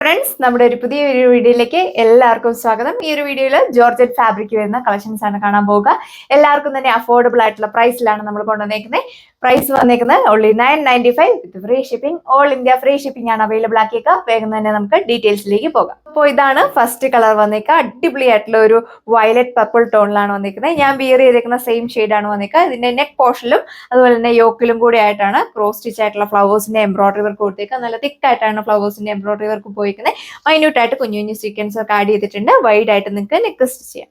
Friends, നമ്മുടെ ഒരു പുതിയ വീഡിയോയിലേക്ക് എല്ലാവർക്കും സ്വാഗതം. ഈ ഒരു വീഡിയോയിൽ ജോർജറ്റ് ഫാബ്രിക് വരുന്ന കളക്ഷൻസ് ആണ് കാണാൻ പോവുക. എല്ലാവർക്കും തന്നെ അഫോർഡബിൾ ആയിട്ടുള്ള പ്രൈസിലാണ് നമ്മൾ കൊണ്ടുവന്നേക്കുന്നത്. പ്രൈസ് വന്നേക്കുന്നത് ഓൺലി 995 വിത്ത് free shipping. All India free shipping ആണ് അവൈലബിൾ ആക്കിയേക്കുക. വേഗം തന്നെ നമുക്ക് ഡീറ്റെയിൽസിലേക്ക് പോകാം. അപ്പോൾ ഇതാണ് ഫസ്റ്റ് കളർ വന്നേക്കുക. അടിപൊളിയായിട്ടുള്ള ഒരു വയലറ്റ് പർപ്പിൾ ടോണിലാണ് വന്നിരിക്കുന്നത്. ഞാൻ വിയർ ചെയ്തേക്കുന്ന സെയിം ഷെയ്ഡാണ് വന്നിരിക്കുക. ഇതിന്റെ നെക്ക് പോർഷനിലും അതുപോലെ തന്നെ യോക്കിലും കൂടി ആയിട്ടാണ് ക്രോസ് സ്റ്റിച്ച് ആയിട്ടുള്ള ഫ്ലവേഴ്സിന്റെ എംബ്രോയിഡറി വർക്ക് കൊടുത്തേക്കുക. നല്ല തിക്ക് ആയിട്ടാണ് ഫ്ലവേഴ്സിന്റെ എംബ്രോയിഡറി വർക്ക് പോയിരിക്കുന്നത്. മൈന്യൂട്ട് ആയിട്ട് കുഞ്ഞു കുഞ്ഞു സീക്വൻസ് ഒക്കെ ആഡ് ചെയ്തിട്ടുണ്ട്. വൈഡ് ആയിട്ട് നിങ്ങൾക്ക് നെക്ക് സ്റ്റിച്ച് ചെയ്യാം.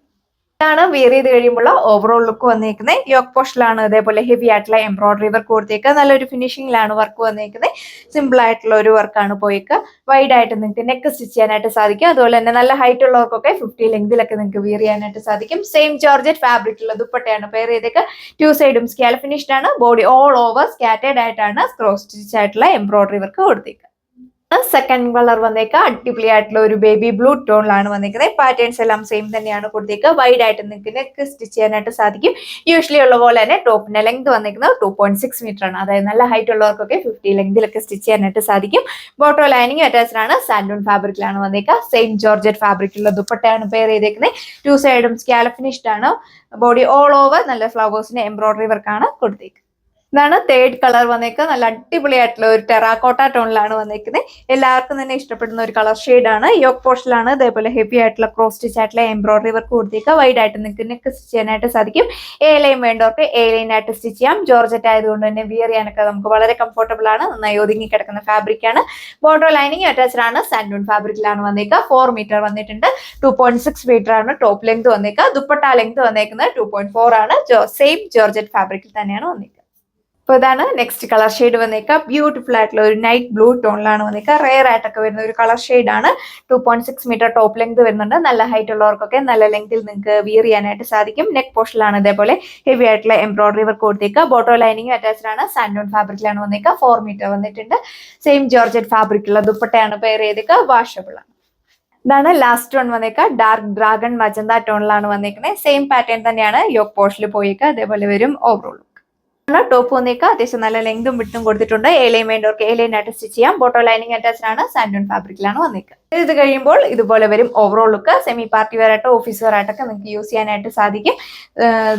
ഇതാണ് വിയർ ചെയ്ത് കഴിയുമ്പോൾ ഓവറോൾ ലുക്ക് വന്നിരിക്കുന്നത്. യോക്ക് പോർഷനിലാണ് ഇതേപോലെ ഹെവി ആയിട്ടുള്ള എംബ്രോയിഡറി വർക്ക് കൊടുത്തേക്കുക. നല്ലൊരു ഫിനിഷിംഗിലാണ് വർക്ക് വന്നിരിക്കുന്നത്. സിമ്പിൾ ആയിട്ടുള്ള ഒരു വർക്കാണ് പോയേക്കുക. വൈഡ് ആയിട്ട് നിങ്ങൾക്ക് നെക്ക് സ്റ്റിച്ച് ചെയ്യാനായിട്ട് സാധിക്കും. അതുപോലെ തന്നെ നല്ല ഹൈറ്റ് ഉള്ളവർക്കൊക്കെ 50 ലെങ്തിലൊക്കെ നിങ്ങൾക്ക് വിയർ ചെയ്യാനായിട്ട് സാധിക്കും. സെയിം ജോർജറ്റ് ഫാബ്രിക്കുള്ള ദുപ്പട്ടയാണ് പെയർ ചെയ്തേക്കുക. 2 സൈഡും സ്കാൽ ഫിനിഷ്ഡ് ആണ്. ബോഡി ഓൾ ഓവർ സ്കാറ്റേഡ് ആയിട്ടാണ് ക്രോസ് സ്റ്റിച്ച് ആയിട്ടുള്ള എംബ്രോയിഡറി വർക്ക് കൊടുത്തേക്കുക. സെക്കൻഡ് കളർ വന്നേക്കുക. അടിപൊളിയായിട്ടുള്ള ഒരു ബേബി ബ്ലൂ ടോണിലാണ് വന്നിരിക്കുന്നത്. പാറ്റേൺസ് എല്ലാം സെയിം തന്നെയാണ് കൊടുത്തേക്കുക. വൈഡ് ആയിട്ട് നിങ്ങൾക്ക് നെക്ക് സ്റ്റിച്ച് ചെയ്യാനായിട്ട് സാധിക്കും. യൂഷ്വലി ഉള്ള പോലെ തന്നെ ടോപ്പിന്റെ ലെങ്ത് വന്നിരിക്കുന്നത് 2.6 മീറ്റർ ആണ്. അതായത് നല്ല ഹൈറ്റ് ഉള്ളവർക്കൊക്കെ 50 ലെങ്തിലൊക്കെ സ്റ്റിച്ച് ചെയ്യാനായിട്ട് സാധിക്കും. ബോട്ടോ ലൈനിങ് അറ്റാച്ച്ഡ് ആണ്. സാൻഡൂൺ ഫാബ്രിക്കിലാണ് വന്നേക്കുക. സെയിം ജോർജറ്റ് ഫാബ്രിക്കുള്ള ദുപ്പട്ടയാണ് പെയർ ചെയ്തേക്കുന്നത്. 2 സൈഡും സ്കാലപ്പ് ഫിനിഷ്ഡ് ആണ്. ബോഡി ഓൾ ഓവർ നല്ല ഫ്ലവേഴ്സിന്റെ എംബ്രോയിഡറി വർക്കാണ് കൊടുത്തേക്കുന്നത്. ഇതാണ് തേർഡ് കളർ വന്നേക്കുക. നല്ല അടിപൊളിയായിട്ടുള്ള ഒരു ടെറാക്കോട്ട ടോണിലാണ് വന്നേക്കുന്നത്. എല്ലാവർക്കും തന്നെ ഇഷ്ടപ്പെടുന്ന ഒരു കളർ ഷെയ്ഡാണ്. യോക്ക് പോർഷനിലാണ് ഇതേപോലെ ഹെവി ആയിട്ടുള്ള ക്രോസ് സ്റ്റിച്ച് ആയിട്ടുള്ള എംബ്രോയിഡറി വർക്ക് കൊടുത്തേക്കുക. വൈഡ് ആയിട്ട് നിങ്ങൾക്ക് നെക്ക് സ്റ്റിച്ച് ചെയ്യാനായിട്ട് സാധിക്കും. എ ലൈൻ വേണ്ടവർക്ക് എ ലൈൻ ആയിട്ട് സ്റ്റിച്ച് ചെയ്യാം. ജോർജറ്റ് ആയതുകൊണ്ട് തന്നെ വിയർ ചെയ്യാനൊക്കെ നമുക്ക് വളരെ കംഫർട്ടബിൾ ആണ്. നന്നായി ഒതുങ്ങി കിടക്കുന്ന ഫാബ്രിക് ആണ്. ബോർഡർ ലൈനിങ് അറ്റാച്ച്ഡ് ആണ്. സാൻഡൂൺ ഫാബ്രിക്കിലാണ് വന്നേക്കുക. 4 മീറ്റർ വന്നിട്ടുണ്ട്. 2.6 മീറ്റർ ആണ് ടോപ്പ് ലെങ്ത് വന്നേക്കുക. ദുപ്പട്ട ലെങ്ത് വന്നേക്കുന്നത് 2.4 ആണ്. സെയിം ജോർജറ്റ് ഫാബ്രിക്കിൽ തന്നെയാണ് വന്നേക്കുക. അപ്പോൾ ഇതാണ് നെക്സ്റ്റ് കളർ ഷെയ്ഡ് വന്നേക്കുക. ബ്യൂട്ടിഫുൾ ആയിട്ടുള്ള ഒരു നൈറ്റ് ബ്ലൂ ടോണിലാണ് വന്നേക്കുക. റെയർ ആയിട്ടൊക്കെ വരുന്ന ഒരു കളർ ഷെയ്ഡാണ്. 2.6 മീറ്റർ ടോപ്പ് ലെങ്ത് വരുന്നുണ്ട്. നല്ല ഹൈറ്റ് ഉള്ളവർക്കൊക്കെ നല്ല ലെങ്തിൽ നിങ്ങൾക്ക് വിയർ ചെയ്യാനായിട്ട് സാധിക്കും. നെക്ക് പോർഷനിലാണ് ഇതേപോലെ ഹെവി ആയിട്ടുള്ള എംബ്രോയിഡറി വർക്ക് കൊടുത്തേക്കുക. ബോട്ടോ ലൈനിങ് അറ്റാച്ച്ഡ് ആണ്. സാൻഡൂൺ ഫാബ്രിക്കിലാണ് വന്നേക്കുക. 4 മീറ്റർ വന്നിട്ടുണ്ട്. സെയിം ജോർജറ്റ് ഫാബ്രിക്കുള്ള ദുപ്പട്ടയാണ് പെയർ ചെയ്തേക്കുക. വാഷബിൾ ആണ്. ഇതാണ് ലാസ്റ്റ് ടോൺ വന്നേക്കുക. ഡാർക്ക് ഡ്രാഗൺ മജന്ത ടോണിലാണ് വന്നേക്കുന്നത്. സെയിം പാറ്റേൺ തന്നെയാണ് യോക്ക് പോർഷനിൽ പോയേക്കുക. അതേപോലെ വരും ഓവറോൾ. ടോപ്പ് വന്നേക്കുക. അത്യാവശ്യം നല്ല ലെങ്തും വിട്ടും കൊടുത്തിട്ടുണ്ട്. ഏലയും വേണ്ടവർക്ക് ഏലൈൻ ആയിട്ട് സ്റ്റിച്ച് ചെയ്യാം. ബോട്ടോ ലൈനിങ് അറ്റാച്ച്ഡ് ആണ്. സാൻഡൂൺ ഫാബ്രിക്കിലാണ് വന്നേക്കുക. ഇത് കഴിയുമ്പോൾ ഇതുപോലെ വരും overall look. Semi party wear ആയിട്ടോ ഓഫീസ് വെയർ ആയിട്ടൊക്കെ നിങ്ങൾക്ക് യൂസ് ചെയ്യാനായിട്ട് സാധിക്കും.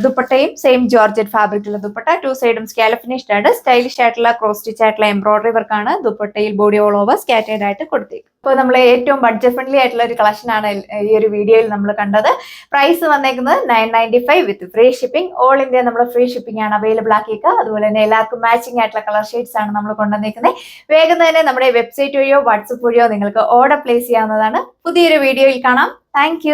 ദുപ്പട്ടയും സെയിം ജോർജറ്റ് ഫാബ്രിക്കുള്ള ദുപ്പട്ട. 2 സൈഡും സ്കാലപ്പ് ഫിനിഷ്ഡ് ആണ്. സ്റ്റൈലിഷ് ആയിട്ടുള്ള ക്രോസ് സ്റ്റിച്ച് ആയിട്ടുള്ള എംബ്രോയിഡറി വർക്കാണ് ദുപ്പട്ടയിൽ ബോഡി ഓൾ ഓവർ സ്കാറ്റേഡ് ആയിട്ട് കൊടുത്തേക്കും. ഇപ്പോൾ നമ്മൾ ഏറ്റവും ബഡ്ജറ്റ് ഫ്രണ്ട്ലി ആയിട്ടുള്ള ഒരു കളക്ഷൻ ആണ് ഈ ഒരു വീഡിയോയിൽ നമ്മൾ കണ്ടത്. പ്രൈസ് വന്നേക്കുന്നത് 995 വിത്ത് ഫ്രീ ഷിപ്പിംഗ്. ഓൾ ഇന്ത്യ നമ്മൾ ഫ്രീ ഷിപ്പിംഗ് ആണ് അവൈലബിൾ ആക്കിയേക്കുക. അതുപോലെ തന്നെ എല്ലാവർക്കും മാച്ചിങ് ആയിട്ടുള്ള കളർ ഷെയ്ഡ്സ് ആണ് നമ്മൾ കൊണ്ടുവന്നേക്കുന്നത്. വേഗം തന്നെ നമ്മുടെ വെബ്സൈറ്റ് വഴിയോ വാട്സപ്പ് വഴിയോ നിങ്ങൾക്ക് ഓർഡർ പ്ലേസ് ചെയ്യാവുന്നതാണ്. പുതിയൊരു വീഡിയോയിൽ കാണാം. താങ്ക്